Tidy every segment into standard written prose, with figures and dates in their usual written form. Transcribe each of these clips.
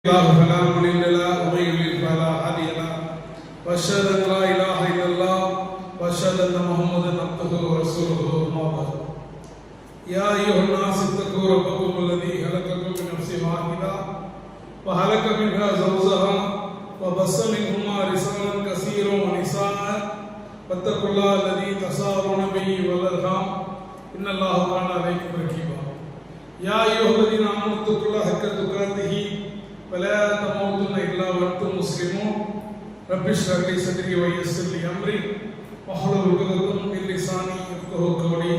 فلا مضل له ومن يضلل فلا هادي له واشهد ان لا اله الا الله واشهد ان محمدا عبده ورسوله اما بعد يا ايها الناس اتقوا ربكم الذي خلقكم من نفس واحده وخلق منها زوجها وبث منهما رجالا كثيرا ونساء واتقوا الله الذي تساءلون به والارحام ان الله كان عليكم رقيبا يا ايها الذين امنوا اتقوا الله حق تقاته ولا تموتن الا وانتم مسلمون رب اشرح لي صدري ويسر لي امري واحلل عقدة من لساني يفقهوا قولي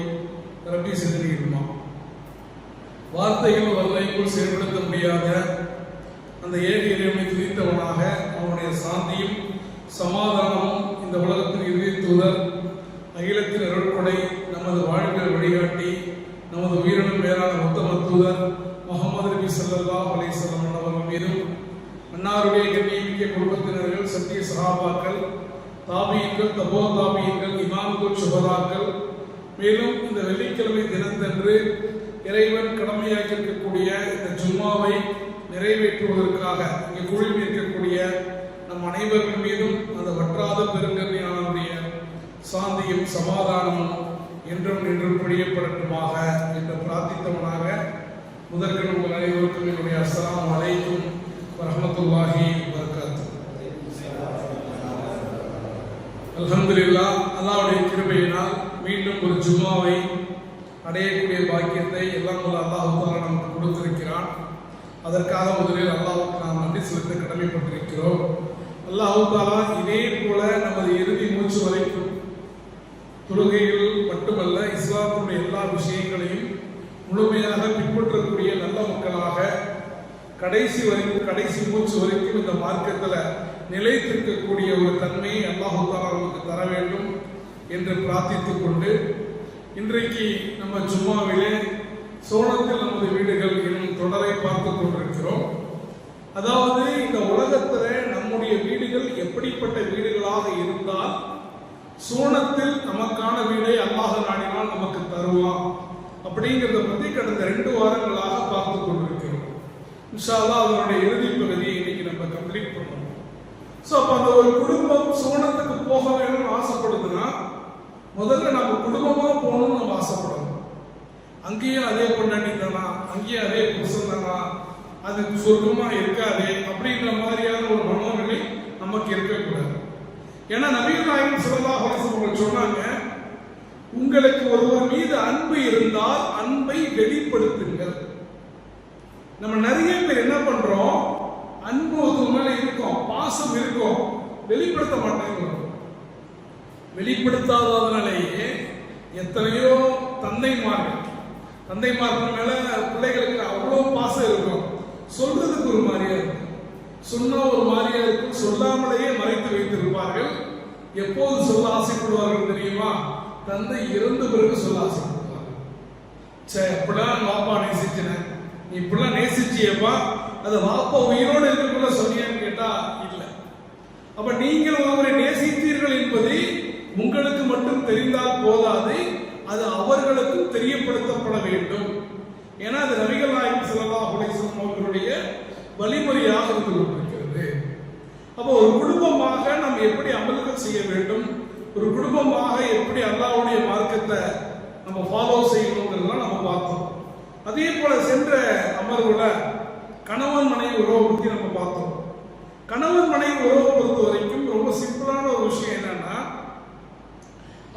رب صدري ilma வார்த்தைகள் வல்லைக்குள் செயல்படுத்த முடியாத அந்த ஏக இறைவனை துதித்தவனாக அவனுடைய சாந்தியும் சமாதானமும் இந்த உலகத்தின் இறுதி தூதர் அகிலத்தின் அருள்கொடை நமது வாழ்க்கை வழிகாட்டி நமது உயிரினும் மேலான உத்தம தூதர் முஹம்மது நபி ஸல்லல்லாஹு அலைஹி வஸல்லம் அவர்கள் மீதும் அன்னாருடைய கண்ணியமிக்க குடும்பத்தினர்கள் சத்திய சஹாபாக்கள் தாபீன்கள் தபோ தாபீன்கள் இமாம்கள் சுஹதாக்கள் மேலும் இந்த வெள்ளிக்கிழமை தினத்தன்று இறைவன் கடமையாக்கி இருக்கக்கூடிய இந்த ஜும்மாவை நிறைவேற்றுவதற்காக இங்கே குழுமி இருக்கக்கூடிய நம் அனைவர்கள் மீதும் அந்த வற்றாத பெருங்கருணையாளருடைய சாந்தியும் சமாதானமும் என்றும் நின்றும் பிடியப்படட்டுமாக என்று பிரார்த்தித்தவனாக முதற்கண் உங்கள் அனைவருக்கும் என்னுடைய அஸ்ஸலாமு அலைக்கும் வரஹ்மத்துல்லாஹி வபரகாத்துஹு. அல்ஹம்துலில்லாஹ், அல்லாஹ்வுடைய கிருபையினால் மீண்டும் ஒரு ஜும்மாவை அடையக்கூடிய பாக்கியத்தை எல்லாம் வல்ல அல்லாஹ் தஆலா நமக்கு கொடுத்திருக்கிறான். அதற்காக முதலில் அல்லாஹ்வுக்கு நாம் நன்றி செலுத்த கடமைப்பட்டிருக்கிறோம். அல்லாஹ் தஆலா இதே போல நமது இறுதி மூச்சு வரைக்கும் தொழுகைகள் மட்டுமல்ல, இஸ்லாமுடைய எல்லா விஷயங்களையும் முழுமையாக பின்பற்றக்கூடிய நல்ல மக்களாக கடைசி வரைக்கும் கடைசி மூச்சு வரைக்கும் இந்த மார்க்கத்தில் நிலைத்திருக்கக்கூடிய ஒரு தன்மையை அல்லாஹ் தஆலா நமக்கு தர வேண்டும் என்று பிரார்த்தித்துக் கொண்டு இன்றைக்கு நம்ம ஜும்மாவிலே சோனத்தில் நமது வீடுகள் என்னும் தொடரை பார்த்து கொண்டிருக்கிறோம். அதாவது இந்த உலகத்தில் நம்முடைய வீடுகள் எப்படிப்பட்ட வீடுகளாக இருந்தால் சோனத்தில் நமக்கான வீடை அல்லாஹ் நாடினால் நமக்கு தருவான் அப்படிங்கிறத பற்றி கடந்த 2 வாரங்களாக பார்த்து கொண்டிருக்கிறோம். இன்ஷா அல்லாஹ் அதனுடைய இறுதி பகுதியை இன்னைக்கு நம்ம கம்ப்ளீட் பண்ணணும். ஸோ அப்போ அந்த ஒரு குடும்பம் சோனத்துக்கு போக வேணும்னு ஆசைப்படுதுன்னா முதல்ல நம்ம குடும்பமாக போகணும்னு நம்ம ஆசைப்படணும். அங்கேயும் அதே பொண்டாட்டி தானா, அங்கேயும் அதே புருஷன் தானா, அது சொர்க்கமா இருக்காது அப்படிங்கிற மாதிரியான ஒரு மனோநிலை நமக்கு இருக்கக்கூடாது. ஏன்னா நபிகள் நாயகம் ஸல்லல்லாஹு அலைஹி வஸல்லம் சொன்னாங்க, உங்களுக்கு ஒருவர் மீது அன்பு இருந்தால் அன்பை வெளிப்படுத்துங்கள். நம்ம நிறைய பேர் என்ன பண்றோம், அன்பு ஒரு மேல இருக்கும், பாசம் இருக்கும், வெளிப்படுத்த மாட்டேங்கிறோம். வெளிப்படுத்தாததுனாலேயே எத்தனையோ தந்தைமார்கள் மேல பிள்ளைகளுக்கு அவ்வளோ பாசம் இருக்கும், சொல்றதுக்கு ஒரு மாதிரியா இருக்கும், சொன்னா ஒரு மாதிரியா இருக்கும், சொல்லாமலேயே மறைத்து வைத்திருப்பார்கள். எப்போது சொல்ல ஆசைப்படுவார்கள் தெரியுமா? தந்தை இறந்த பிறகு சொல்ல ஆசைப்படுவார்கள். இப்படிலாம் வாப்பா நேசிச்சேன், நீ இப்படிலாம் நேசிச்சியப்பா, அது வாப்பா உயிரோடு இருக்கக்குள்ள சொன்னியான்னு கேட்டா இல்ல. அப்ப நீங்கள் ஒருவரை நேசித்தீர்கள் என்பது உங்களுக்கு மட்டும் தெரிந்தால் போதாது, அது அவர்களுக்கும் தெரியப்படுத்தப்பட வேண்டும். ஏன்னா அது நபிகள் நாயகம் ஸல்லல்லாஹு அலைஹி வஸல்லம் அவர்களுடைய வழிமுறையாக இருந்து கொண்டிருக்கிறது. அப்போ ஒரு குடும்பமாக நாம் எப்படி அமல்கள் செய்ய வேண்டும், ஒரு குடும்பமாக எப்படி அல்லாஹ்வுடைய மார்க்கத்தை நம்ம ஃபாலோ செய்யணுங்கிறதெல்லாம் நம்ம பார்த்தோம். அதே போல சென்ற அமர்வுல கணவன் மனைவி உறவை பற்றி நம்ம பார்த்தோம். கணவன் மனைவி உறவை பொறுத்த வரைக்கும் ரொம்ப சிம்பிளான ஒரு விஷயம் என்னன்னா,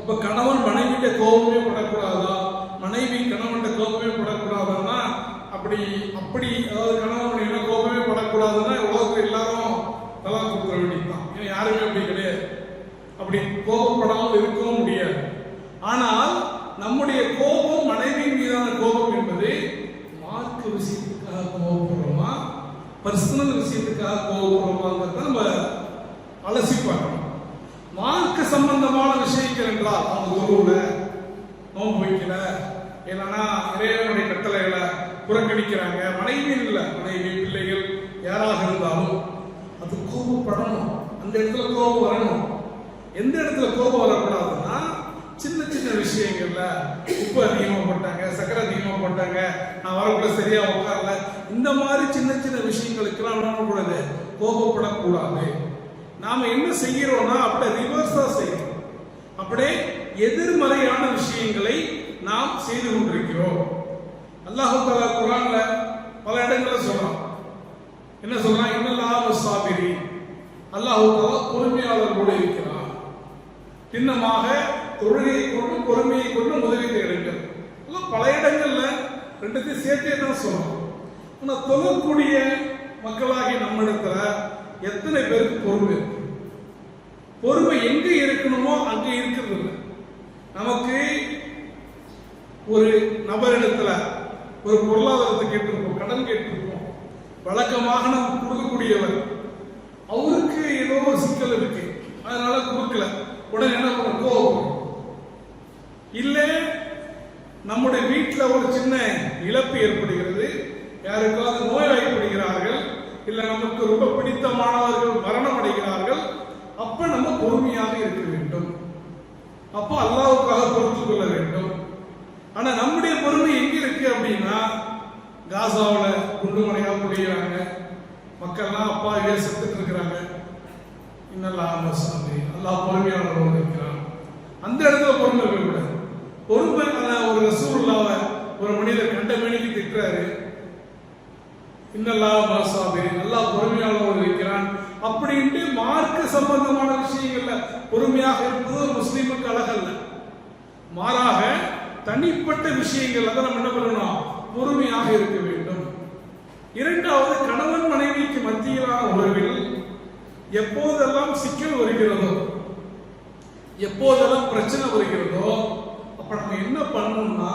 அப்ப கணவன் மனைவிட்ட கோபமே படக்கூடாதா, மனைவி கணவன்கிட்ட கோபமே படக்கூடாதுன்னா அப்படி அதாவது கணவன் மனைவி கோபமே படக்கூடாதுன்னா உலகத்தில் எல்லாரும் தலா கொடுத்துட வேண்டியதுதான். ஏன்னா யாருமே அப்படி கிடையாது, அப்படி கோபப்படாமல் இருக்கவும் முடியாது. ஆனால் நம்முடைய கோபம், மனைவியின் மீதான கோபம் என்பது மார்க்க விஷயத்துக்காக கோபப்படுறோமா, பர்சனல் விஷயத்துக்காக கோபப்படுறோமாங்கிறத நம்ம அலசி பார்க்கணும். மார்க்க சம்பந்தமான விஷயங்கள் என்றால் அவங்க குருவுல நோன்பு வைக்கல, இல்லைன்னா இறைவனுடைய கட்டளைகளை புறக்கணிக்கிறாங்க, மனைவி இல்லை, மனைவி பிள்ளைகள் யாராக இருந்தாலும் அது கோபப்படணும். அந்த இடத்துல கோபம் வரணும். எந்த இடத்துல கோபம் வரக்கூடாதுன்னா, சின்ன சின்ன விஷயங்கள்ல உப்பு அதிகமாக போட்டாங்க, சக்கரை அதிகமாக போட்டாங்க, நான் வரக்குள்ள சரியா உட்காரல, இந்த மாதிரி சின்ன சின்ன விஷயங்களுக்கெல்லாம் நம்ம கூட கோபப்படக்கூடாது. நாம என்ன செய்கிறோம்னா அப்படியே ரிவர்ஸா செய்யறோம். அப்படியே எதிர்மறையான விஷயங்களை நாம் செய்து கொண்டிருக்கிறோம். அல்லாஹ் தஆலா குர்ஆன்ல பல இடங்களில் சொல்றான். என்ன சொல்றான்? இன்னல்லாஹ வஸ்ஸாபிரி, அல்லாஹ் தஆலா பொறுமையாளர்களோடு இருக்கிறார். சின்னமாக தொழுகையை கொண்டு பொறுமையை கொண்டு முதலீட்டு எடுங்கள். பல இடங்கள்ல ரெண்டுத்தையும் சேர்த்தே தான் சொல்றோம். ஆனா தொழக்கூடிய மக்களாகி நம்மிடத்துல எத்தனை பேருக்கு பொறுமை இருக்கு? பொறுமை எங்க இருக்கணுமோ அங்க இருக்கிறது இல்லை. நமக்கு ஒரு நபரிடத்துல ஒரு பொருளாதாரத்தை கேட்டிருப்போம், கடன் கேட்டிருப்போம், வழக்கமாக நம்ம கொடுக்கக்கூடியவர், அவருக்கு ஏதோ ஒரு சிக்கல் இருக்கு, அதனால கொடுக்கல, உடனே என்ன பண்ண கோபம். இல்ல நம்முடைய வீட்டில் ஒரு சின்ன இழப்பு ஏற்படுகிறது, யாருக்காவது நோய்வாய்ப்படுகிறார்கள், இல்ல நமக்கு ரொம்ப பிடித்தமானவர்கள் மரணம் அடைகிறார்கள், அப்ப நம்ம பொறுமையாக இருக்க வேண்டும். அப்போ அல்லாஹ்வுக்காக பொறுத்துக் கொள்ள வேண்டும். ஆனா நம்முடைய பொறுமை எங்க இருக்கு அப்படின்னா, காசாவுல குண்டுமலையா முடிகிறாங்க, மக்கள்லாம் அப்பா செத்துட்டு இருக்கிறாங்க, இன்னல்லாஹ் வஸ்ஸாபிரி, அல்லாஹ் பொறுமையாளரோடு இருக்கிறான். அந்த இடத்துல பொறுமை இருக்கக்கூடாது. பொறுமை ஒரு ரசூலுல்லாஹ்வை ஒரு மனிதர் கண்ட மணிக்கு திட்டுறாரு, இன்னல்லாஹ் வஸ்ஸாபிரி, அல்லாஹ் பொறுமையாளரோடு இருக்கிறான் அப்படின்ட்டு மார்க்க சம்பந்தமான விஷயங்கள்ல பொறுமையாக இருப்பது ஒரு முஸ்லீமுக்கு அழகல்ல. மாறாக தனிப்பட்ட விஷயங்கள் அதை நம்ம என்ன பண்ணணும்? பொறுமையாக இருக்க வேண்டும். இரண்டாவது, கணவன் மனைவிக்கு மத்தியிலான உறவில் எப்போதெல்லாம் சிக்கல் வருகிறதோ, எப்போதெல்லாம் பிரச்சனை வருகிறதோ, அப்ப நம்ம என்ன பண்ணணும்னா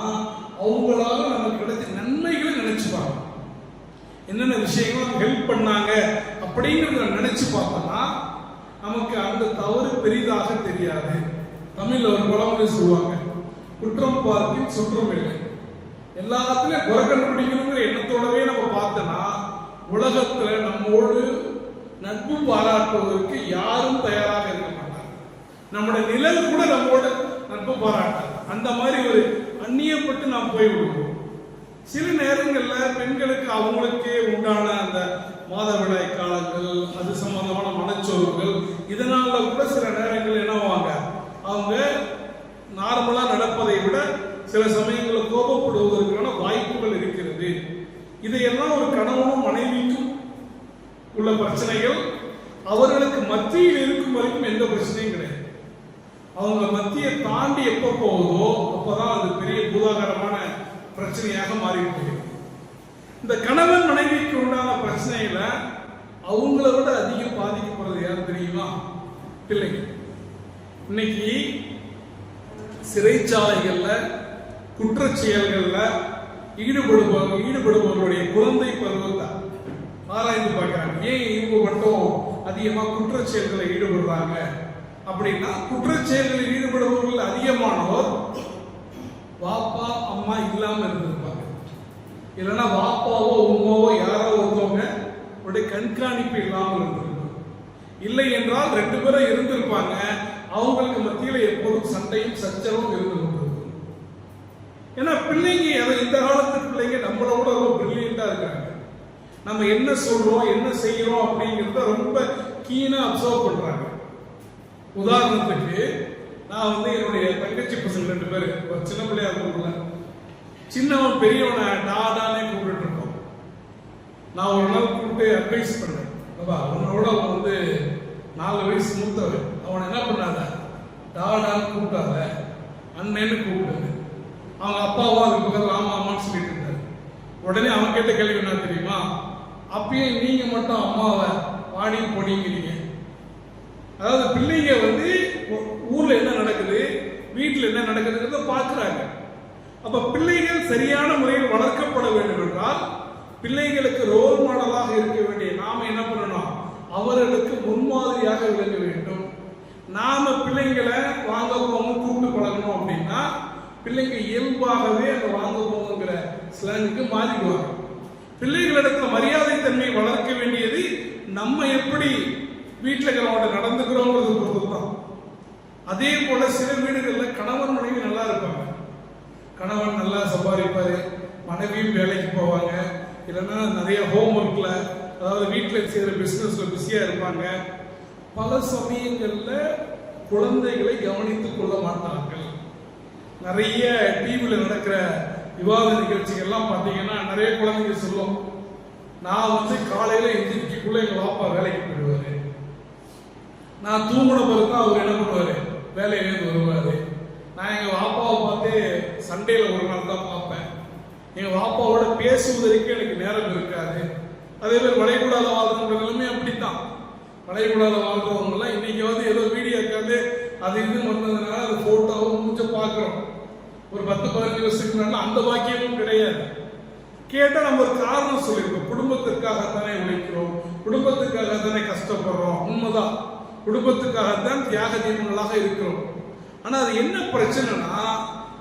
அவங்களால நமக்கு கிடைச்ச நன்மைகளை நினைச்சுப்பாங்க. என்னென்ன விஷயங்களும் ஹெல்ப் பண்ணாங்க அப்படிங்கிறத நினைச்சு பார்த்தோம்னா நமக்கு அந்த தவறு பெரிதாக தெரியாது. தமிழ்ல ஒரு பழமொழி சொல்லுவாங்க, குற்றம் பார்க்கின் சுற்றம் இல்லை. எல்லாத்துலயும் குறை கண்டுபிடிக்கணுங்கிற எண்ணத்தோடவே நம்ம பார்த்தோம்னா உலகத்துல நம்மோடு நட்பு பாராட்டுவதற்கு யாரும் தயாராக இருக்க மாட்டாங்க. நம்முடைய நிழல் கூட நம்மோட நட்பு பாராட்டாது. அந்த மாதிரி ஒரு அந்நியப்பட்டு நாம் போய்விடுவோம். சில நேரங்கள்ல பெண்களுக்கு அவங்களுக்கே உண்டான அந்த மாதவிடாய் காலங்கள், அது சம்பந்தமான மனச்சோர்வுகள், இதனால கூட சில நேரங்கள் என்னவாங்க, அவங்க நார்மலா நடப்பதை விட சில சமயங்களில் கோபப்படுவதற்கான வாய்ப்புகள் இருக்கிறது. இதையெல்லாம் ஒரு கணவனும் மனைவிக்கும் உள்ள பிரச்சனைகள். அவர்களுக்கு மத்தியில் இருக்கும் வரைக்கும் எந்த பிரச்சனையும் கிடையாது. அவங்க மத்தியை தாண்டி எப்ப போகுதோ அப்பதான் அது பெரிய பூதாகரமான பிரச்சனையாக மாறிவிட்டது. இந்த கணவன் மனைவிக்கு உண்டான பிரச்சனையில அவங்கள விட அதிகம் பாதிக்கப்படுறது யார் தெரியுமா? பிள்ளைங்க. இன்னைக்கு சிறைச்சாலைகள்ல குற்றச் செயல்கள்ல ஈடுபடுபவர்களுடைய குழந்தை பருவத்தை ஆராய்ந்து பார்க்கிறாங்க. ஏன் இவங்க மட்டும் அதிகமா குற்றச் செயல்களில் ஈடுபடுறாங்க அப்படின்னா, குற்றச் செயல்களில் ஈடுபடுபவர்கள் அதிகமானவர் வாப்பா அம்மா இல்லாம இருந்திருப்பாங்க, இல்லைன்னா வாப்பாவோ உமாவோ யாரோ ஒருத்தவங்க கண்காணிப்பு இல்லாமல் இருந்திருப்பாங்க. இல்லை என்றால் 2 பேரும் இருந்திருப்பாங்க, அவங்களுக்கு மத்தியில எப்போதும் சண்டையும் சச்சரவும் இருந்து கொண்டிருக்கும். ஏன்னா பிள்ளைங்க இந்த காலத்து பிள்ளைங்க நம்மளோட ரொம்ப பிரில்லியண்டா இருக்காங்க. நம்ம என்ன சொல்றோம் என்ன செய்யறோம் அப்படிங்கிறத ரொம்ப கீனா அப்சர்வ் பண்றாங்க. உதாரணத்துக்கு நான் என்னுடைய தங்கச்சி பசங்க 2 பேரு, ஒரு சின்ன பிள்ளையா இருக்கும்ல, சின்னவன் பெரியவனை டாடானே கூப்பிட்டு இருக்கோம். நான் ஒரு நாள் கூப்பிட்டு அட்வைஸ் பண்ணேன், உன்னோட அவன் 4 வயசு மூத்தவன், அவனை என்ன பண்ணாத டாடான்னு கூப்பிட்டாத, அண்ணன்னு கூப்பிடுது. அவங்க அப்பாவும் அதுக்கு பக்கத்தில் ஆமா அம்மான்னு சொல்லிட்டு இருந்தாரு. உடனே அவன் கேட்ட கேள்வி என்ன தெரியுமா? அப்பயே நீங்க மட்டும் அம்மாவை பாடி பொடிங்கிறீங்க. அதாவது பிள்ளைங்க ஊர்ல என்ன நடக்குது, வீட்டில் என்ன நடக்குதுங்கிறத பார்க்கிறாங்க. அப்ப பிள்ளைகள் சரியான முறையில் வளர்க்கப்பட வேண்டும் என்றால் பிள்ளைகளுக்கு ரோல் மாடலாக இருக்க வேண்டிய நாம என்ன பண்ணணும்? அவர்களுக்கு முன்மாதிரியாக விளங்க வேண்டும். நாம பிள்ளைங்களை வாங்க போங்க கூப்பிட்டு பழகணும் அப்படின்னா பிள்ளைங்க இயல்பாகவே அந்த வாங்க போங்கிற ஸ்லாங்குக்கு மாறிடுவாங்க. பிள்ளைகளிடத்துல மரியாதை தன்மை வளர்க்க வேண்டியது நம்ம எப்படி வீட்டில் இருக்கிறவங்க நடந்துக்கிறோங்கிறது பொறுத்து தான். அதே போல சில வீடுகளில் கணவன் மனைவி நல்லா இருப்பாங்க, கணவன் நல்லா சம்பாதிப்பாரு, மனைவியும் வேலைக்கு போவாங்க, இல்லைன்னா நிறைய ஹோம் ஒர்க்ல, அதாவது வீட்டில் செய்கிற பிஸ்னஸ்ல பிஸியா இருப்பாங்க. பல சமயங்கள்ல குழந்தைகளை கவனித்துக் கொள்ள மாட்டார்கள். நிறைய டிவியில் நடக்கிற விவாத நிகழ்ச்சிகள்லாம் பார்த்தீங்கன்னா நிறைய குழந்தைங்க சொல்லும், நான் காலையில எந்திரிக்கக்குள்ள எங்க பாப்பா வேலைக்கு போயிடுவாரு, நான் தூங்கின பிறகு தான் அவர் என்ன பண்ணுவாரு வேலையிலேருந்து வருவாரு. நான் எங்க பாப்பாவை பார்த்து சண்டேல ஒரு நாள் தான் பார்ப்பேன், எங்க பாப்பாவோட பேசுவதற்கு எனக்கு நேரம் இருக்காது. அதே மாதிரி வளைகுடால வாழ்றவங்க நிலைமை அப்படித்தான். வளைகுடால வாழ்றவங்க எல்லாம் இன்னைக்கு ஏதோ வீடியோ இருக்காது அது இது பண்ணதுனால அது போட்டோவும் மூஞ்ச பாக்குறோம். ஒரு 10-15 வருஷத்துக்கு முன்னாடி அந்த வாக்கியமும் கிடையாது. கேட்டா நம்ம ஒரு காரணம் சொல்லியிருக்கோம், குடும்பத்திற்காகத்தானே உழைக்கிறோம், குடும்பத்துக்காகத்தானே கஷ்டப்படுறோம். உண்மைதான், குடும்பத்துக்காகத்தான் தியாக தீபங்களாக இருக்கிறோம். ஆனா அது என்ன பிரச்சனைனா,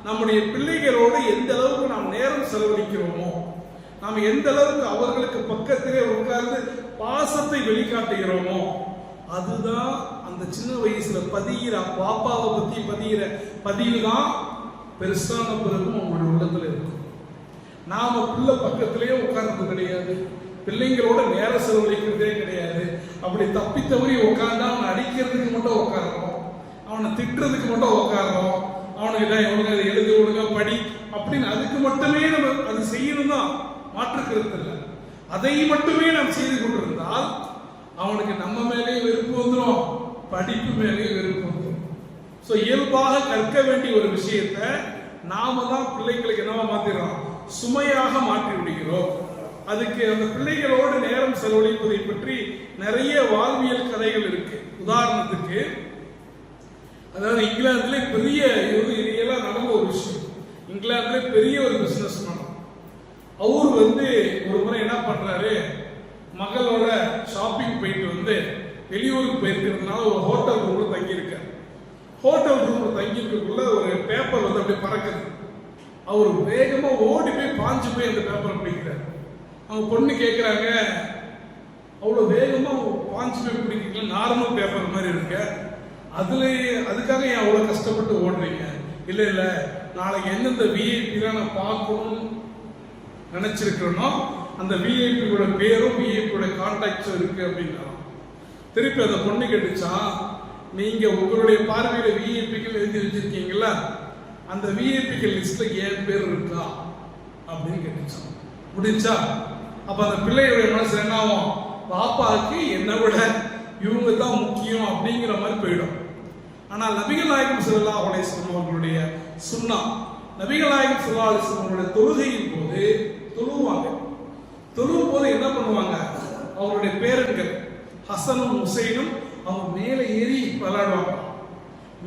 நம்முடைய பிள்ளைகளோடு எந்த அளவுக்கு நாம் நேரம் செலவழிக்கிறோமோ, நாம் எந்த அளவுக்கு அவர்களுக்கு பக்கத்திலே உட்கார்ந்து பாசத்தை வெளிக்காட்டுகிறோமோ, அதுதான் அந்த சின்ன வயசுல பதிகிற பாப்பாவை பத்தி பதிகிற பதிவு தான் பெருசான பிறகும் அவங்களுடைய உள்ளத்துல இருக்கும். நாம பிள்ளை பக்கத்திலேயே உட்கார்றது கிடையாது, பிள்ளைங்களோட நேரம் செலவழிக்கிறதே கிடையாது. அப்படி தப்பி தவறி உட்கார்ந்தா அவனை அடிக்கிறதுக்கு மட்டும் உட்காடுறோம், அவனை திட்டுறதுக்கு மட்டும் உட்காடுறோம், அவனுக்கு ஒழுங்கா எழுது ஒழுங்கா படி அப்படின்னு அதுக்கு மட்டுமே நம்ம அது செய்யணும் தான், மாற்றுக்கிறது இல்லை. அதை மட்டுமே நாம் செய்து கொண்டிருந்தால் அவனுக்கு நம்ம மேலே வெறுப்பு வந்துடும், படிப்பு மேலே வெறுப்பு வந்துடும். இயல்பாக கற்க வேண்டிய ஒரு விஷயத்தை நாம தான் பிள்ளைங்களுக்கு என்னவா மாத்திடுறோம், சுமையாக மாற்றி விடுகிறோம். அதுக்கு அந்த பிள்ளைகளோடு நேரம் செலவழிப்பதை பற்றி நிறைய வாழ்வியல் கதைகள் இருக்கு. உதாரணத்துக்கு, அதாவது இங்கிலாந்துல பெரிய ரியலா நடந்த ஒரு விஷயம். இங்கிலாந்துல பெரிய ஒரு பிசினஸ் மேன், அவர் ஒரு முறை என்ன பண்றாரு, மகளோட ஷாப்பிங் போயிட்டு வெளியூருக்கு போயிருக்கிறதுனால ஒரு ஹோட்டல் ரூம்ல தங்கி இருக்காரு. ஹோட்டல் ரூம்ல தங்கி இருக்கக்குள்ள ஒரு பேப்பர் அப்படியே பறக்குது. அவர் வேகமா ஓடி போய் பாஞ்சு போய் அந்த பேப்பரை பிடிக்கிறார். அவங்க பொண்ணு கேட்கிறாங்க, அவ்வளவு வேகமா பாஞ்சு போய் பிடிக்கல, நார்மல் பேப்பர் மாதிரி இருக்க, அதுக்காக ஏன் அவ்வளவு கஷ்டப்பட்டு ஓடுறீங்க? இல்ல இல்ல, நாளைக்கு எந்தெந்த விஐபி தான் நான் பார்க்கணும்னு நினைச்சிருக்கிறேனோ அந்த விஐபியோட பேரும் விஐபியோட கான்டாக்ட்ஸும் இருக்கு அப்படின்னா. திருப்பி அந்த பொண்ணு கேட்டுச்சா, நீங்க உங்களுடைய பார்வையில விஐபிகள் எழுதி வச்சிருக்கீங்களா, அந்த விஐபிகள் லிஸ்ட்ல ஏன் பேர் இருக்கா அப்படின்னு கேட்டுச்சான். முடிஞ்சா அப்ப அந்த பிள்ளையுடைய மனசு என்ன ஆகும், பாப்பாவுக்கு என்னை விட இவங்க தான் முக்கியம் அப்படிங்கிற மாதிரி போயிடும். ஆனால் நபிகள் நாயகம் ஸல்லல்லாஹு அலைஹி வஸல்லம் அவர்களுடைய சுன்னா, நபிகள் நாயகம் ஸல்லல்லாஹு அலைஹி வஸல்லம் அவருடைய தொழுகையின் போது தொழுவாங்க. தொழுவும் போது என்ன பண்ணுவாங்க, அவருடைய பேரன்கள் ஹசனும் ஹுசைனும் அவங்க மேலே ஏறி விளையாடுவாங்க.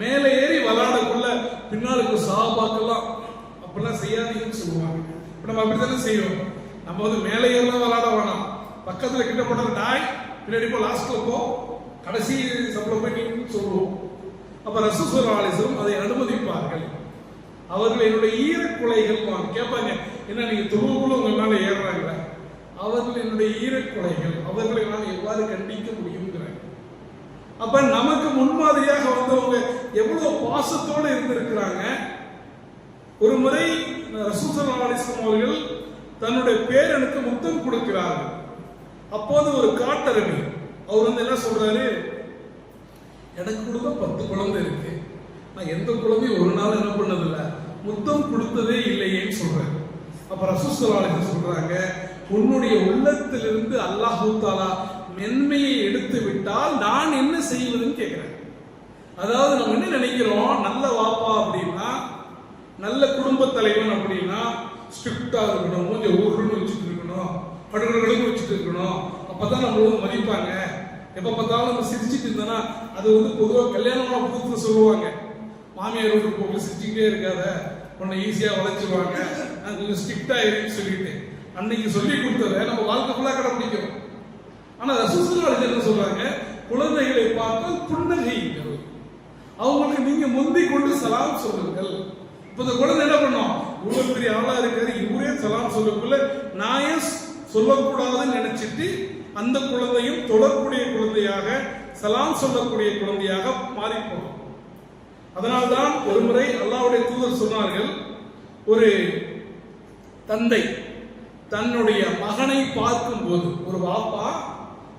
மேலே ஏறி விளையாடக்குள்ள பின்னாளுக்கு சஹாபாக்கெல்லாம் அப்படிலாம் செய்யாதீங்கன்னு சொல்லுவாங்க. இப்ப நம்ம அப்படித்தானே செய்வோம். நம்ம மேலே ஏறலாம் விளையாட வேணாம், பக்கத்துல கிட்ட போட்டது டாய் பின்னாடி போ, லாஸ்ட்ல போ, கடைசி சப்பல போய் நீங்க சொல்லுவோம். அப்ப ரசூல் ஸல்லல்லாஹு அலைஹி வஸல்லம் அதை அனுமதிப்பார்கள். அவர்கள் என்னுடைய ஈரக்குலைகள் கேட்பாங்க, என்ன நீங்க தொழுவுக்குள்ள உங்க மேல ஏறுறாங்க, அவர்கள் என்னுடைய ஈரக்குலைகள், அவர்களை நான் எவ்வாறு கண்டிக்க முடியுங்கிறாங்க. அப்ப நமக்கு முன்மாதிரியாக வந்தவங்க எவ்வளவு பாசத்தோடு இருந்திருக்கிறாங்க. ஒரு முறை ரசூல் ஸல்லல்லாஹு அலைஹி வஸல்லம் அவர்கள் தன்னுடைய பேரனுக்கு முத்தம் கொடுக்கிறார்கள். அப்போது ஒரு காட்டரபி அவர் என்ன சொல்றாரு, எனக்கு கூட 10 குழந்தை இருக்கு, நான் எந்த குழந்தையும் ஒரு நாள் என்ன பண்ணதில்லை, முத்தம் கொடுத்ததே இல்லையேன்னு சொல்றேன். அப்ப ரசூல் ஸல்லல்லாஹு அலைஹி வஸல்லம் சொல்றாங்க, உன்னுடைய உள்ளத்திலிருந்து அல்லாஹ் தஆலா மென்மையை எடுத்து விட்டால் நான் என்ன செய்வதுன்னு கேட்கிறேன். அதாவது நம்ம என்ன நினைக்கிறோம், நல்ல வாப்பா அப்படின்னா, நல்ல குடும்ப தலைவன் அப்படின்னா ஸ்ட்ரிக்டா இருக்கணும், கொஞ்சம் ஊருன்னு வச்சுட்டு இருக்கணும், படுகொடுன்னு வச்சுட்டு இருக்கணும், அப்பதான் நம்ம மதிப்பாங்க. எப்ப பார்த்தாலும் நம்ம சிரிச்சுட்டு இருந்தோம்னா அது பொதுவாக கல்யாணமான புதுத்துல சொல்லுவாங்க, மாமியார் வீட்டுக்கு போக சிரிச்சுக்கிட்டே இருக்காத, உன்னை ஈஸியா வளைச்சிருவாங்க, கொஞ்சம் ஸ்ட்ரிக்டா இருக்குன்னு சொல்லிட்டு அன்னைக்கு சொல்லி கொடுத்தத நம்ம வாழ்க்கை ஃபுல்லா கடைபிடிக்கிறோம். ஆனா ரசூல் ஸல்லல்லாஹு அலைஹி வஸல்லம் என்ன சொல்றாங்க, குழந்தைகளை பார்த்தால் புன்னகையுங்கள், அவங்களுக்கு நீங்க முந்தி கொண்டு சலாம் சொல்லுங்கள். இப்ப இந்த குழந்தை என்ன பண்ணும், இவ்வளவு பெரிய ஆளா இருக்காரு, இவரே சலாம் சொல்லக்குள்ள நான் ஏன் சொல்லக்கூடாதுன்னு நினைச்சிட்டு அந்த குழந்தையும் தொடர்புடைய குழந்தையாக சலாம் சொல்லக்கூடிய குழந்தையாக மாறி போகும். அதனால்தான் ஒரு முறை அல்லாஹ்வுடைய தூதர் சொன்னார்கள், ஒரு தந்தை தன்னுடைய மகனை பார்க்கும் போது, ஒரு பாப்பா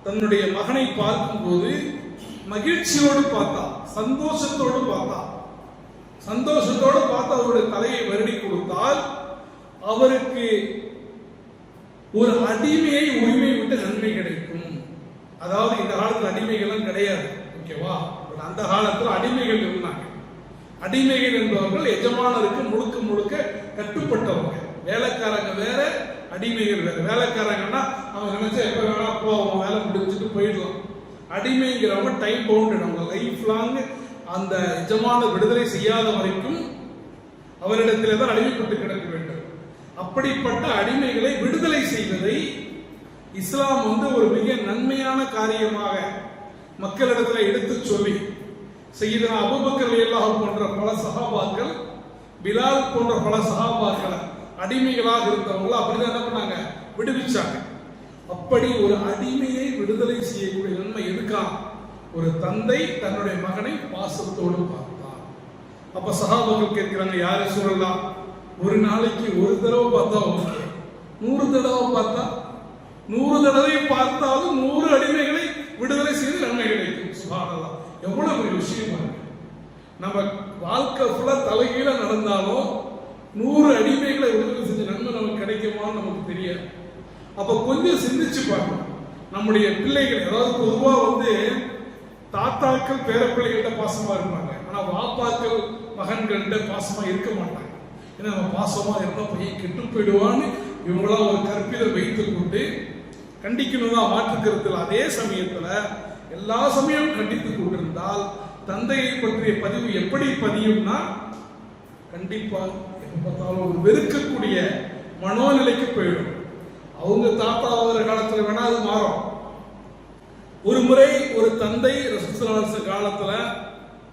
தன்னுடைய மகனை பார்க்கும் போது மகிழ்ச்சியோடு பார்த்தா, சந்தோஷத்தோடு பார்த்தா, சந்தோஷத்தோடு பார்த்து அவருடைய தலையை வருடி கொடுத்தால் அவருக்கு ஒரு அடிமையை உரிமை விட்டு நன்மை கிடைக்கும். அதாவது இந்த காலத்துல அடிமைகள் கிடையாது, ஓகேவா? அந்த காலத்துல அடிமைகள் இருந்தாங்க. அடிமைகள் என்பவர்கள் எஜமானருக்கு முழுக்க முழுக்க கட்டுப்பட்டவங்க. வேலைக்காரங்க வேற, அடிமைகள் வேற. வேலைக்காரங்கன்னா அவங்க நினைச்சா எப்ப வேணா போவோம், வேலை முடிச்சுட்டு போயிடலாம். அடிமைங்கிறவங்க டைம் பவுண்டட், அவங்க லைஃப் லாங் அந்த எஜமான விடுதலை செய்யாத வரைக்கும் அவரிடத்திலே தான் அடிமைப்பட்டு கிடக்க வேண்டும். அப்படிப்பட்ட அடிமைகளை விடுதலை செய்வதை இஸ்லாம் ஒரு மிக நன்மையான காரியமாக மக்களிடத்தில் எடுத்து சொல்லி, சையதுனா அபூபக்கர் ரலியல்லாஹு போன்ற பல சஹாபாக்கள், பிலால் போன்ற பல சஹாபாக்கள் அடிமைகளாக இருந்தவங்க அப்படிதான் என்ன பண்ணாங்க, விடுவிச்சாங்க. அப்படி ஒரு அடிமையை விடுதலை செய்யக்கூடிய நன்மை எதுக்கா? ஒரு தந்தை தன்னுடைய மகனை பாசத்தோடு பார்த்தார். அப்ப சஹாபாக்கள் கேட்கிறாங்க, யாரு சொல்லலாம், ஒரு நாளைக்கு ஒரு தடவை பார்த்தா ஓகே, 100 தடவை பார்த்தா, 100 தடவை பார்த்தாலும் 100 அடிமைகளை விடுதலை செய்து நன்மை கிடைக்கும். சுப்ஹானல்லாஹ், எவ்வளவு ஒரு விஷயம் இருக்கு. நம்ம வாழ்க்கை ஃபுல்லா தலைகீழ நடந்தாலும் 100 அடிமைகளை விடுதலை செஞ்ச நன்மை நமக்கு கிடைக்குமான்னு நமக்கு தெரியாது. அப்ப கொஞ்சம் சிந்திச்சு பார்க்கணும். நம்முடைய பிள்ளைகள், அதாவது பொதுவா தாத்தாக்கள் பேர பிள்ளைகள்கிட்ட பாசமா இருப்பாங்க, ஆனா வாப்பாக்கள் மகன்கள்கிட்ட பாசமா இருக்க மாட்டாங்க. ஏன்னா நம்ம பாசமா இருந்தா பையன் கெட்டு போயிடுவான்னு இவங்களா ஒரு கற்பிதம் வைத்துக் கொண்டு கண்டிக்கணும் தான், மாற்றுக்கிறதுல. அதே சமயத்துல எல்லா சமயமும் கண்டித்துக் கொண்டிருந்தால் தந்தையை பற்றிய பதிவு எப்படி பதியும்னா, கண்டிப்பா எப்ப பார்த்தாலும் ஒரு வெறுக்கக்கூடிய மனோநிலைக்கு போயிடும். அவங்க தாத்தா ஆகிற காலத்துல வேணா அது மாறும். ஒரு முறை ஒரு தந்தை ரசூலுல்லாஹி காலத்துல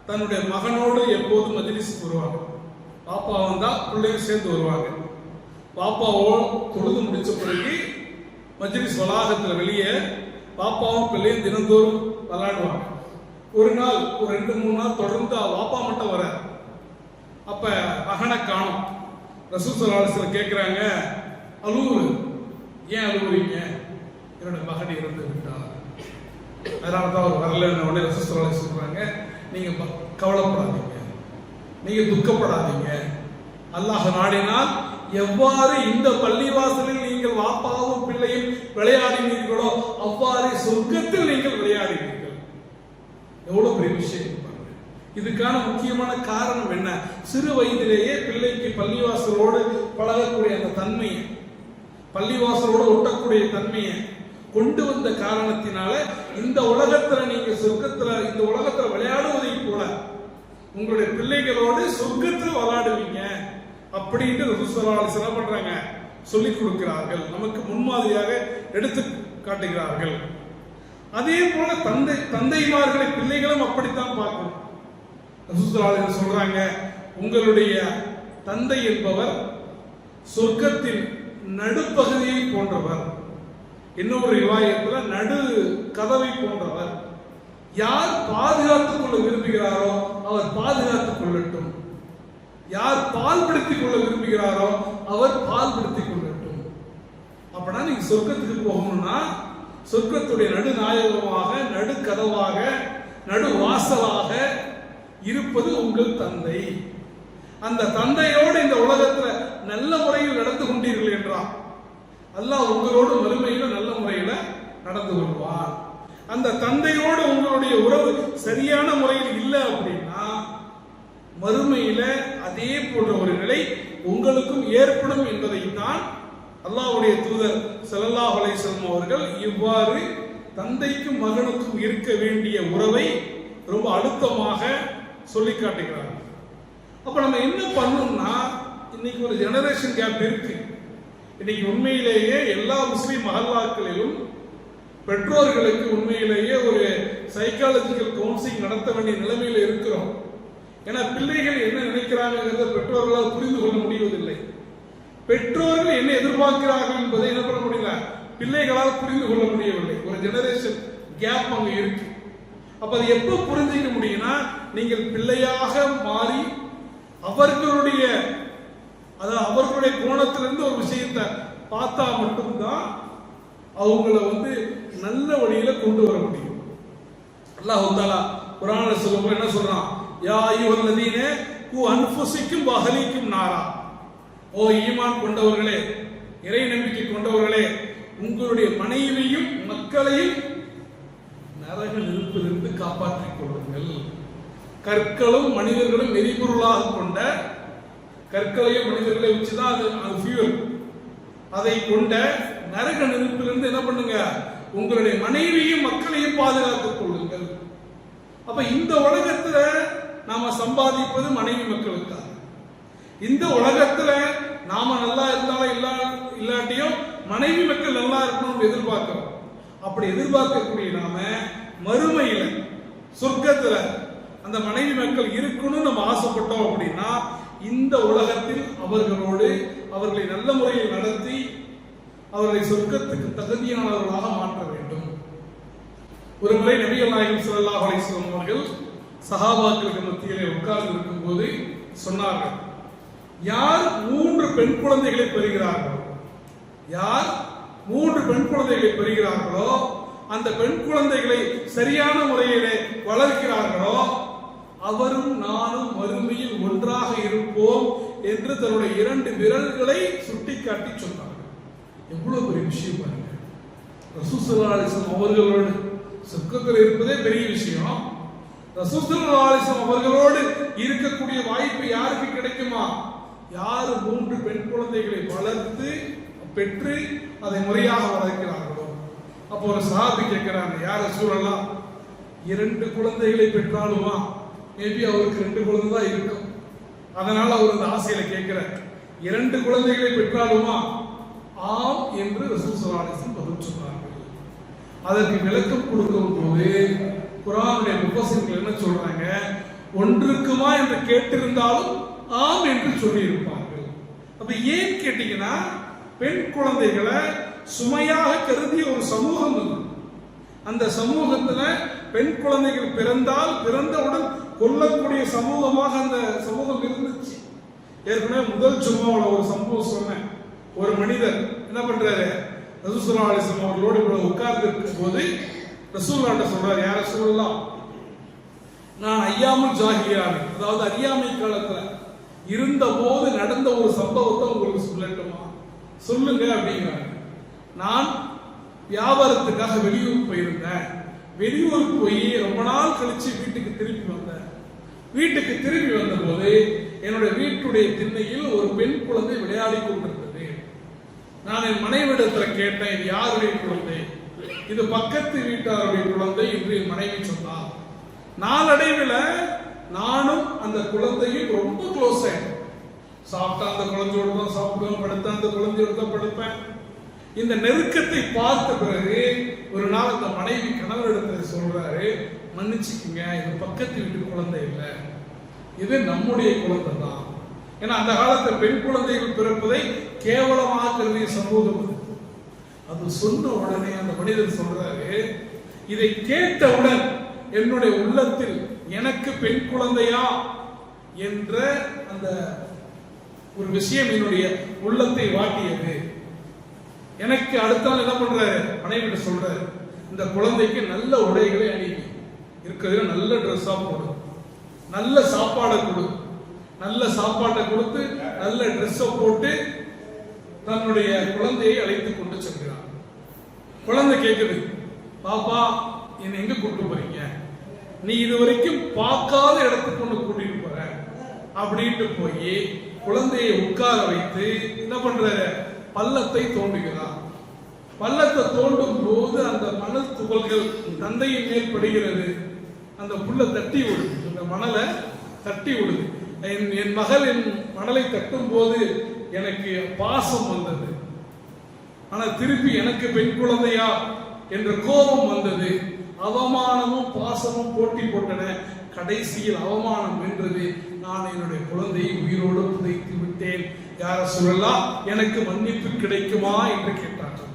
தன்னுடைய மகனோடு எப்போதும் மஜ்லிஸ்க்கு வருவாங்க. பாப்பா வந்தா பிள்ளையும் சேர்ந்து வருவாங்க. பாப்பாவோ தொழுது முடிச்ச பிறகு மஜ்லிஸ் வளாகத்துல வெளியே பாப்பாவும் பிள்ளையும் தினந்தோறும் விளையாடுவாங்க. ஒரு நாள், ஒரு 2-3 நாள் தொடர்ந்து பாப்பா மட்டும் வர, அப்ப மகனை காணும். ரசூலுல்லாஹி கேட்கிறாங்க, அழுவுரு, ஏன் அழுவுறீங்க? என்னோட மகன் இறந்து விட்டார், அதனாலதான் அவர் வரலன்னு உடனே ரசூலுல்லாஹி சொல்றாங்க, நீங்க கவலைப்படாதீங்க, நீங்க துக்கப்படாதீங்க. அல்லாஹ் நாடினால் எவ்வாறு இந்த பள்ளிவாசலில் நீங்கள் வாப்பாவும் பிள்ளையும் விளையாடினீர்களோ அவ்வாறு சொர்க்கத்தில் நீங்கள் விளையாடினீர்கள். எவ்வளவு பெரிய விஷயம். இதுக்கான முக்கியமான காரணம் என்ன? சிறு வயதிலேயே பிள்ளைக்கு பள்ளிவாசலோடு பழகக்கூடிய அந்த தன்மையை, பள்ளிவாசலோடு ஒட்டக்கூடிய தன்மையை கொண்டு வந்த காரணத்தினால இந்த உலகத்துல நீங்க சொர்க்கத்துல, இந்த உலகத்துல விளையாடுவதை போல உங்களுடைய பிள்ளைகளோடு சொர்க்கத்தில் விளையாடுவீங்க அப்படின்னு ரசூலுல்லாஹி என்ன பண்றாங்க, சொல்லிக் கொடுக்கிறார்கள், நமக்கு முன்மாதிரியாக எடுத்து காட்டுகிறார்கள். அதே போல தந்தைமார்களை பிள்ளைகளும் அப்படித்தான் பார்க்கணும். ரசூலுல்லாஹி சொல்றாங்க, உங்களுடைய தந்தை என்பவர் சொர்க்கத்தின் நடுப்பகுதியை போன்றவர், இன்னொரு ரிவாயத்துல நடு கதவை போன்றவர். யார் பாதுகாத்துக் கொள்ள விரும்புகிறாரோ அவர் பாதுகாத்துக் கொள்ளட்டும், யார் பால்படுத்திக் கொள்ள விரும்புகிறாரோ அவர் பால்படுத்திக் கொள்ளட்டும். அப்படின்னா நீங்க சொர்க்கத்துக்கு போகணும்னா சொர்க்கத்துடைய நடுநாயகமாக, நடுக்கதவாக, நடு வாசலாக இருப்பது உங்கள் தந்தை. அந்த தந்தையோடு இந்த உலகத்துல நல்ல முறையில் நடந்து கொண்டீர்கள் என்றால் அல்லாஹ் உங்களோடு மறுமையில நல்ல முறையில நடந்து கொள்வார். அந்த தந்தையோடு உங்களுடைய உறவு சரியான முறையில் இல்லை அப்படின்னா மறுமையில அதே போன்ற ஒரு நிலை உங்களுக்கும் ஏற்படும் என்பதைத்தான் அல்லாஹ்வுடைய தூதர் ஸல்லல்லாஹு அலைஹி வஸல்லம் அவர்கள் இவ்வாறு தந்தைக்கும் மகனுக்கும் இருக்க வேண்டிய உறவை ரொம்ப அழுத்தமாக சொல்லி காட்டுகிறார்கள். அப்ப நம்ம என்ன பண்ணணும்னா, இன்னைக்கு ஒரு ஜெனரேஷன் கேப் இருக்கு. இன்னைக்கு உண்மையிலேயே எல்லா முஸ்லிம் மஹல்லாக்களிலும் பெற்றோர்களுக்கு உண்மையிலேயே ஒரு சைக்காலஜிக்கல் கவுன்சிலிங் நடத்த வேண்டிய நிலைமையில இருக்கிறோம். ஏன்னா பிள்ளைகள் என்ன நினைக்கிறாங்கிறத பெற்றோர்களால் புரிந்து கொள்ள முடிவதில்லை. பெற்றோர்கள் என்ன எதிர்பார்க்கிறார்கள் என்பதை என்ன பண்ண முடியல, பிள்ளைகளால் புரிந்து கொள்ள முடியவில்லை. ஒரு ஜெனரேஷன் கேப் அங்க இருக்கு. அப்ப அது எப்ப புரிஞ்சுக்க முடியும்னா, நீங்கள் பிள்ளையாக மாறி அவர்களுடைய கோணத்திலிருந்து ஒரு விஷயத்தை பார்த்தா மட்டும்தான் அவங்கள நல்ல வழியில கொண்டு வர முடியும். அல்லாஹ் தஆலா குர்ஆன்ல சொல்லும்போது என்ன சொல்றான்? யா அய்யுஹல்லதீன கு அன்ஃபுஸிக்கும் வ அஹ்லீக்கும் நாரா. ஓ ஈமான் கொண்டவர்களே, இறை நம்பிக்கை கொண்டவர்களே, உங்களுடைய மனைவியையும் மக்களையும் நரக நெருப்பிலிருந்து காப்பாற்றிக் கொள்ளுங்கள். கற்களும் மனிதர்களும் எரிபொருளாக கொண்ட கற்களையும் மனிதர்களை வச்சுதான் அது ஃபியூல். அதை கொண்ட நரக நெருப்பிலிருந்து என்ன பண்ணுங்க? உங்களுடைய மனைவியும் மக்களையும் பாதுகாத்துக் கொள்ளுங்கள். அப்ப இந்த உலகத்துல நாம சம்பாதிப்பது மனைவி மக்களுக்காக. இந்த உலகத்துல நாம நல்லா இருந்தாலும் இல்லாட்டியும் மனைவி மக்கள் நல்லா இருக்கணும்னு எதிர்பார்க்கிறோம். அப்படி எதிர்பார்க்கக்கூடிய நாம மறுமையில சொர்க்கத்துல அந்த மனைவி மக்கள் இருக்கணும்னு நம்ம ஆசைப்பட்டோம் அப்படின்னா இந்த உலகத்தில் அவர்களோடு அவர்களை நல்ல முறையில் நடத்தி அவர்களை சொர்க்கத்துக்கு தகுதியானவர்களாக மாற்ற வேண்டும். ஒரு முறை நபிகள் நாயகம் ஸல்லல்லாஹு அலைஹி வஸல்லம் அவர்கள் சஹாபாக்களுக்கு மத்தியிலே உட்கார்ந்து இருக்கும் போது சொன்னார்கள், யார் 3 பெண் குழந்தைகளை பெறுகிறார்களோ, யார் 3 பெண் குழந்தைகளை பெறுகிறார்களோ, அந்த பெண் குழந்தைகளை சரியான முறையிலே வளர்க்கிறார்களோ அவரும் நானும் மறுமையில் ஒன்றாக இருப்போம் என்று தன்னுடைய 2 விரல்களை சுட்டிக்காட்டி சொன்னார்கள். எவ்வளவு பெரிய விஷயம் பாருங்க. ரசூல் ஸல்லல்லாஹு அலைஹி வஸல்லம் அவர்களோடு சொர்க்கத்தில் இருப்பதே பெரிய விஷயம். ரசூல் ஸல்லல்லாஹு அலைஹி வஸல்லம் அவர்களோடு இருக்கக்கூடிய வாய்ப்பு யாருக்கு கிடைக்குமா? யார் 3 பெண் குழந்தைகளை வளர்த்து பெற்று அதை முறையாக வளர்க்கிறார்களோ. அப்போ ஒரு சஹாபி கேட்கிறாங்க, யார் ரசூலல்லாஹ் 2 குழந்தைகளை பெற்றாலுமா? மேபி அவருக்கு 2 குழந்தை தான் இருக்கும், அதனால அவர் அந்த ஆசையில கேட்கிறார், 2 குழந்தைகளை பெற்றாலுமா? ஆம் என்று ரசூல் ஸல்லல்லாஹு அலைஹி வஸல்லம் பதில் சொன்னார்கள். அதற்கு விளக்கம் கொடுக்கும் போது குர்ஆனுடைய முஃபஸ்ஸிர்கள் என்ன சொல்றாங்க? ஒன்றுக்குமா என்று கேட்டிருந்தாலும் ஆம் என்று சொல்லி இருப்பார்கள். அப்ப ஏன் கேட்டீங்கன்னா, பெண் குழந்தைகளை சுமையாக கருதிய ஒரு சமூகம் இருக்கு. அந்த சமூகத்துல பெண் குழந்தைகள் பிறந்தால் பிறந்தவுடன் கொல்லக்கூடிய சமூகமாக அந்த சமூகம் இருந்துச்சு. ஏற்கனவே முதல் ஜும்மாவுல ஒரு சம்பவம் சொன்னேன். ஒரு மனிதர் என்ன பண்றாரு? ரசூல் ஸல்லல்லாஹு அலைஹி வஸல்லம் அவர்களோடு உட்கார்ந்து இருக்கும் போது ரசூலுல்லாஹ் சொல்றாரு, யார் ரசூலுல்லாஹ், நான் ஐயாமுல் ஜாஹிலியானி, அதாவது அறியாமை காலத்துல இருந்த போது நடந்த ஒரு சம்பவத்தை உங்களுக்கு சொல்லட்டுமா? சொல்லுங்க அப்படிங்கிறாங்க. நான் வியாபாரத்துக்காக வெளியூர் போயிருந்தேன். வெளியூருக்கு போய் ரொம்ப நாள் கழிச்சு வீட்டுக்கு திரும்பி வந்தேன். வீட்டுக்கு திரும்பி வந்த போது என்னுடைய வீட்டுடைய திண்ணையில் ஒரு பெண் குழந்தை விளையாடி கொண்டிருந்தது. நான் என் மனைவிடத்துல கேட்டேன், இது யாருடைய குழந்தை? இது பக்கத்து வீட்டாருடைய குழந்தை என்று என் மனைவி சொன்னார். நாளடைவில் நானும் அந்த குழந்தையும் ரொம்ப க்ளோஸ் ஆயிடும். சாப்பிட்டா அந்த குழந்தையோட தான் சாப்பிடுவேன், படுத்தா அந்த குழந்தையோட தான் படுப்பேன். இந்த நெருக்கத்தை பார்த்த பிறகு ஒரு நாள் அந்த மனைவி கணவரிடத்தில் சொல்றாரு, மன்னிச்சுக்குங்க, இது பக்கத்து வீட்டு குழந்தை இல்லை, இது நம்முடைய குழந்தை தான். ஏன்னா அந்த காலத்தில் பெண் குழந்தைகள் பிறப்பதை கேவலமாக கருதிய சமூகம் அது. சொன்ன உடனே அந்த மனிதர் சொல்றாரு, இதை கேட்டவுடன் என்னுடைய உள்ளத்தில் எனக்கு பெண் குழந்தையா என்ற அந்த ஒரு விஷயம் என்னுடைய உள்ளத்தை வாட்டியது. எனக்கு அடுத்த நாள் என்ன பண்றாரு? மனைவிட்ட சொல்றாரு, இந்த குழந்தைக்கு நல்ல உடைகளை அணிவி, இருக்கிறதுல நல்ல ட்ரெஸ்ஸா போடு, நல்ல சாப்பாடை கொடு, நல்ல சாப்பாட்டை கொடுத்து நல்ல ட்ரெஸ்ஸை போட்டு தன்னுடைய குழந்தையை அழைத்து கொண்டு செல்கிறார். குழந்தை கேட்குது, பாப்பா என்னை எங்க கூட்டு போறீங்க? நீ இதுவரைக்கும் பார்க்காத இடத்துக்கு கொண்டு கூட்டிட்டு போற அப்படின்ட்டு போய் குழந்தையை உட்கார வைத்து என்ன பண்றாரு? பள்ளத்தை தோண்டுகிறார். பள்ளத்தை தோண்டும் போது அந்த மணல் துகள்கள் தந்தையின் மேல் படுகிறது. அந்த புல்ல தட்டி விடுது, அந்த மணலை தட்டி விடுது. என் மகள் என் மணலை தட்டும் போது எனக்கு பாசம் வந்தது, ஆனா திருப்பி எனக்கு பெண் குழந்தையா என்ற கோபம் வந்தது. அவமானமும் பாசமும் போட்டி போட்டன. கடைசியில் அவமானம் வென்றது. நான் என்னுடைய குழந்தையை உயிரோடு புதைத்து விட்டேன். யார சொல்லலாம், எனக்கு மன்னிப்பு கிடைக்குமா என்று கேட்டார்கள்.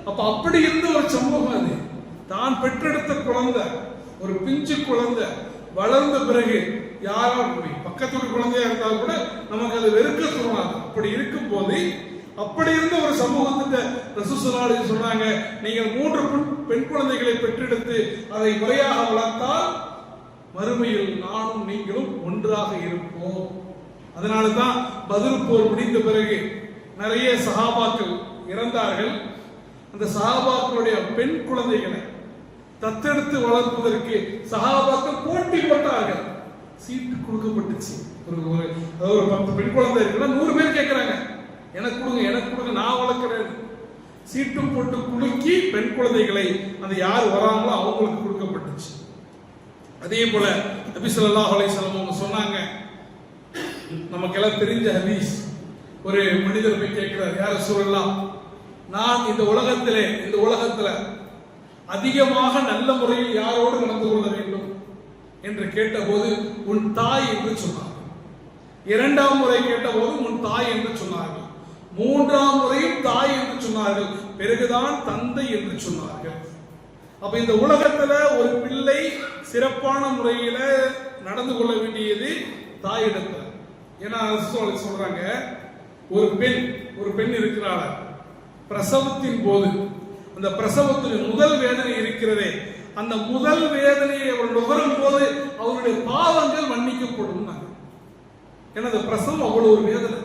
அப்ப அப்படி இருந்த ஒரு சமூகம் அது. தான் பெற்றெடுத்த குழந்தை, ஒரு பிஞ்சு குழந்தை வளர்ந்த பிறகு யாரால் பக்கத்து குழந்தையா இருந்தால் கூட நமக்கு அது வெறுக்க தோணாது. அப்படி இருக்கும் போது அப்படி இருந்த ஒரு சமூகத்திட்ட ரசூல் ஸல்லல்லாஹு அலைஹி வஸல்லம் சொன்னாங்க, நீங்கள் 3 பெண் குழந்தைகளை பெற்றெடுத்து அதை முறையாக வளர்த்தால் மறுமையில் நானும் நீங்களும் ஒன்றாக இருப்போம். அதனால தான் பத்ர் போர் முடிந்த பிறகு நிறைய சஹாபாக்கள் இறந்தார்கள். அந்த சஹாபாக்களுடைய பெண் குழந்தைகளை தத்தெடுத்து வளர்ப்பதற்கு சஹாபாக்கள் போட்டி போட்டார்கள். சீட்டு கொடுக்கப்பட்டுச்சு. ஒரு 10 பெண் குழந்தை இருக்குன்னா 100 பேர் கேட்கிறாங்க, எனக்கு கொடுங்க, நான் வளர்க்கிறேன். சீட்டும் போட்டு குலுக்கி பெண் குழந்தைகளை அந்த யார் வராங்களோ அவங்களுக்கு கொடுக்கப்பட்டுச்சு. அதே போல நபி ஸல்லல்லாஹு அலைஹி வஸல்லம் அவங்க சொன்னாங்க, நமக்கெல்லாம் தெரிஞ்ச ஹதீஸ். ஒரு மனிதர் போய் கேட்கிறார், யா ரசூலல்லாஹ், நான் இந்த உலகத்துல அதிகமாக நல்ல முறையில் யாரோடு நடந்து கொள்ள வேண்டும் என்று கேட்டபோது உன் தாய் என்று சொன்னார். 2ஆம் முறை கேட்டபோது உன் தாய் என்று சொன்னார்கள். 3ஆம் முறையும் தாய் என்று சொன்னார்கள். பிறகுதான் தந்தை என்று சொன்னார்கள். அப்ப இந்த உலகத்துல ஒரு பிள்ளை சிறப்பான முறையில நடந்து கொள்ள வேண்டியது தாயிடத்துல. ஏன்னா சொல்றாங்க, ஒரு பெண் இருக்கிறாள், பிரசவத்தின் போது அந்த பிரசவத்தின் முதல் வேதனை இருக்கிறதே, அந்த முதல் வேதனையை அவள் நுகரும் போது அவருடைய பாவங்கள் மன்னிக்கப்படும். ஏன்னா அந்த பிரசவம் அவ்வளவு ஒரு வேதனை.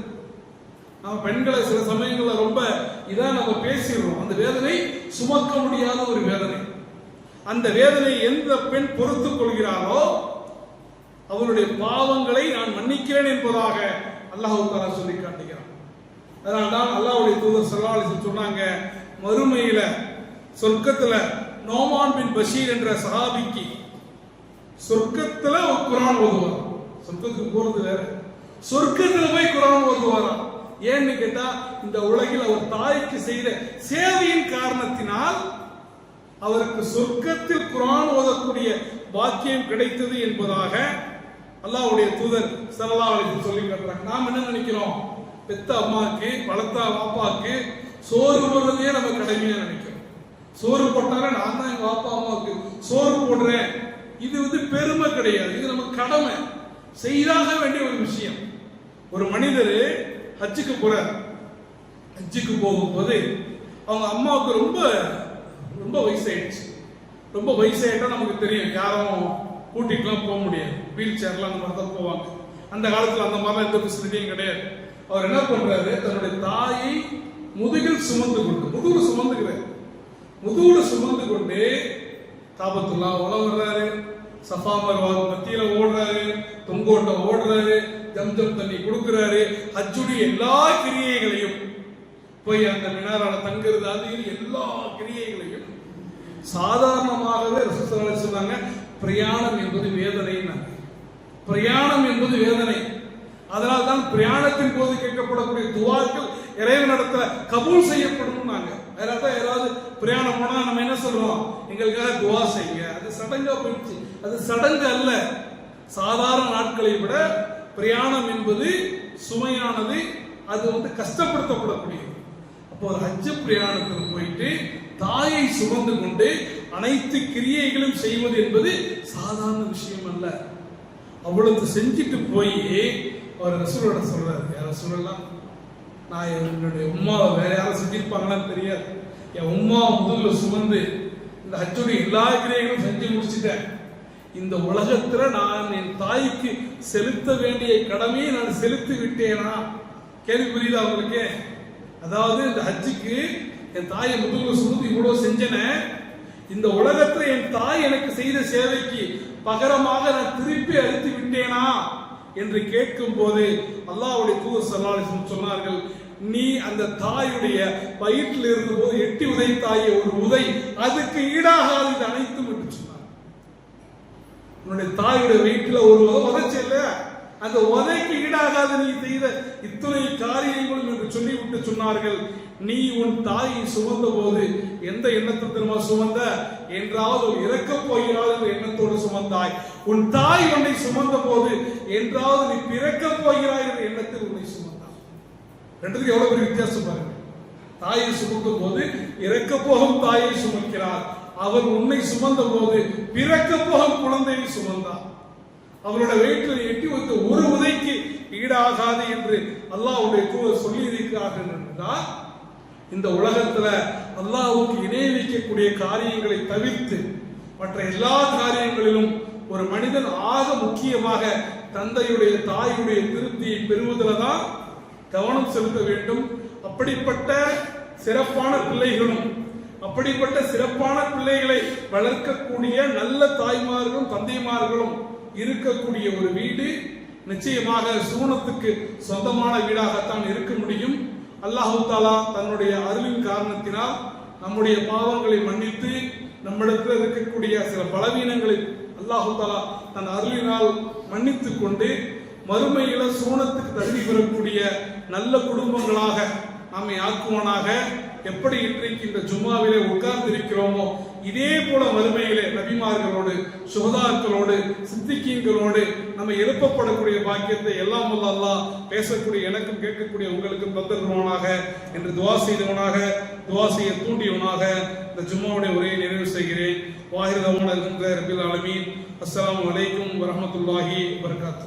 நம்ம பெண்களை சில சமயங்கள்ல ரொம்ப இதான் நம்ம பேசிடுறோம். அந்த வேதனை சுமக்க முடியாத ஒரு வேதனை. அந்த வேதனை எந்த பெண் பொறுத்துக் கொள்கிறாரோ அவருடைய பாவங்களை நான் மன்னிக்கிறேன் என்பதாக அல்லாஹ் தஆலா சொல்லி காட்டுகிறான். அதனால்தான் அல்லாஹ்வுடைய தூதர் ஸல்லல்லாஹு அலைஹி வஸல்லம் சொன்னாங்க, மறுமையில சொர்க்கத்துல நோமான் பின் பஷீர் என்ற சஹாபிக்கு சொர்க்கத்துல ஒரு குர்ஆன் ஓதுவார். சொர்க்கத்துக்கு போறது வேற, சொர்க்கத்துல போய் குர்ஆன் ஓதுவாராம். ஏன்னு கேட்டா, இந்த உலகில் அவர் தாய்க்கு செய்த சேவையின் காரணத்தினால் அவருக்கு சொர்க்கத்தில் குர்ஆன் ஓதக்கூடிய பாக்கியம் கிடைத்தது என்பதாக அல்லாஹ்வுடைய தூதர் ஸல்லல்லாஹு அலைஹி வஸல்லம் சொல்லி காட்டுறாங்க. நாம் என்ன நினைக்கிறோம், பெத்த அம்மாக்கு வளர்த்த பாப்பாக்கு சோறு போடுறதே நம்ம கடமையா நினைக்கிறோம். சோறு போட்டாரா நான் தான் எங்க அப்பா அம்மாவுக்கு சோறு போடுறேன். இது பெருமை கிடையாது, இது நம்ம கடமை, செய்தாக வேண்டிய ஒரு விஷயம். ஒரு மனிதர் ஹஜ்ஜுக்கு போறார். ஹஜ்ஜுக்கு போகும்போது அவங்க அம்மாவுக்கு ரொம்ப ரொம்ப வயசாயிடுச்சு. ரொம்ப வயசாயிட்டா நமக்கு தெரியும், யாரும் கூட்டிட்டுலாம் போக முடியாது, வீல் சேர்லாம் அந்த மாதிரி தான் போவாங்க. அந்த காலத்துல அந்த மாதிரிலாம் எந்த ஃபெசிலிட்டியும் கிடையாது. அவர் என்ன பண்றாரு, தன்னுடைய தாயை முதுகில் சுமந்து கொண்டு முதுகுல சுமந்து கொண்டு காபத்துல்லா வர்றாரு, சஃபா மர்வா மத்தியில ஓடுறாரு, தொங்கோட்ட ஓடுறாரு, ஜம்ஜம் தண்ணி கொடுக்கிறாரு. ஹஜ்ஜுடைய எல்லா கிரியைகளையும் போய் அந்த மினாரால தங்குறது, அது எல்லா கிரியைகளையும் சாதாரணமாகவே ரசூல் ஸல்லல்லாஹு அலைஹி வஸல்லம் சொன்னாங்க, பிரயாணம் என்பது வேதனை. பிரயாணம் என்பது வேதனை. அதனால்தான் பிரயாணத்தின் போது கேட்கப்படக்கூடிய துவாக்கள் இறைவனிடத்துல கபூல் செய்யப்படும். யாராவது பிரயாணம் போனா நம்ம என்ன சொல்றோம், எங்களுக்காக துவா செய்யுங்க. அது சடங்கா போயிடுச்சு. அது சடங்கு அல்ல. சாதாரண நாட்களை விட பிரயாணம் என்பது சுமையானது, அது கஷ்டப்படுத்தப்படக்கூடியது. அப்போ ஒரு ஹஜ் பிரயாணத்தில் போயிட்டு தாயை சுமந்து கொண்டு அனைத்து கிரியைகளும் செய்வது என்பது சாதாரண விஷயம் அல்ல. அவ்வளவு செஞ்சுட்டு போய் அவர் ரசூலோட சொல்றாரு, யார சொல்லலாம், நான் என்னுடைய உம்மாவை வேற யாரும் செஞ்சிருப்பாங்களான்னு தெரியாது, என் உம்மா முதல்ல சுமந்து இந்த ஹஜ்ஜுடைய எல்லா கிரியைகளும் செஞ்சு முடிச்சுட்டேன். இந்த உலகத்துல நான் என் தாய்க்கு செலுத்த வேண்டிய கடமையை நான் செலுத்தி விட்டேனா? கேள்வி புரியுதா உங்களுக்கு? அதாவது இந்த ஹஜ்ஜுக்கு என் தாயை முதுகுல சுமந்து இவ்வளவு செஞ்சன, இந்த உலகத்துல என் தாய் எனக்கு செய்த சேவைக்கு பகரமாக நான் திருப்பி அளித்து விட்டேனா என்று கேட்கும் போது அல்லாஹ்வுடைய தூதர் ஸல்லல்லாஹு அலைஹி வஸல்லம் சொன்னார்கள், நீ அந்த தாயுடைய வயிற்றில் இருந்த போது எட்டி உதைத்தாயே ஒரு உதை, அதுக்கு ஈடாகாது இது அனைத்தும் என்று சொன்னார். உன்னுடைய தாயுடைய வயிற்றில் ஒரு உதைச்சு இல்ல, அந்த உதைக்கு ஈடாகாது நீ செய்த இத்துணை காரியங்களும் என்று சொல்லிவிட்டு சொன்னார்கள், நீ உன் தாயை சுமந்த போது எந்த எண்ணத்தை திரும்ப சுமந்த, என்றாவது இறக்கப் போகிறாள் என்ற எண்ணத்தோடு சுமந்தாய். உன் தாய் உன்னை சுமந்த போது என்றாவது நீ பிறக்கப் போகிறாய் என்ற எண்ணத்தில் உன்னை சுமந்தாய். ரெண்டுத்துக்கு எவ்வளவு பெரிய வித்தியாசம் பாருங்க. தாயை சுமக்கும் போது இறக்க போகும் தாயை சுமக்கிறார், அவர் உன்னை சுமந்த போது பிறக்க போகும் குழந்தையை சுமந்தார். அவரோட வயிற்றில் எட்டி வைத்த ஒரு உதைக்கு ஈடாகாது என்று அல்லாஹ்வுடைய தூதர் சொல்லி இருக்கிறார்கள் என்றால், இந்த உலகத்துல அல்லாஹ்வுக்கு இணை வைக்கக்கூடிய காரியங்களை தவிர்த்து மற்ற எல்லா காரியங்களிலும் ஒரு மனிதன் ஆக முக்கியமாக தந்தையுடைய தாயுடைய திருப்தியை பெறுவதில் தான் கவனம் செலுத்த வேண்டும். அப்படிப்பட்ட சிறப்பான பிள்ளைகளும் அப்படிப்பட்ட சிறப்பான பிள்ளைகளை வளர்க்கக்கூடிய நல்ல தாய்மார்களும் தந்தைமார்களும் இருக்கக்கூடிய ஒரு வீடு நிச்சயமாக சூனத்துக்கு சொந்தமான வீடாகத்தான் இருக்க முடியும். அல்லாஹு தாலா தன்னுடைய அருளின் காரணத்தினால் நம்முடைய பாவங்களை மன்னித்து நம்மிடத்தில் இருக்கக்கூடிய சில பலவீனங்களை அல்லாஹு தாலா தன் அருளினால் மன்னித்துக் கொண்டு மறுமையில சூனத்துக்கு தகுதி பெறக்கூடிய நல்ல குடும்பங்களாக நம்மை ஆக்குவனாக. எப்படி இன்றைக்கு இந்த ஜும்மாவிலே உட்கார்ந்து இருக்கிறோமோ இதே போல மறுமையிலே நபிமார்களோடு சுஹதாக்களோடு சித்திகீன்களோடு நம்ம எழுப்பப்படக்கூடிய பாக்கியத்தை எல்லாம் வல்ல அல்லாஹ் பேசக்கூடிய எனக்கும் கேட்கக்கூடிய உங்களுக்கும் தந்தருவனாக என்று துவா செய்தவனாக, துவா செய்ய தூண்டியவனாக இந்த ஜும்மாவுடைய உரையை நிறைவு செய்கிறேன். வாஹிர் தவானா ரப்பில் ஆலமீன். அஸ்ஸலாமு அலைக்கும் வரஹ்மத்துல்லாஹி வபரகாத்துஹு.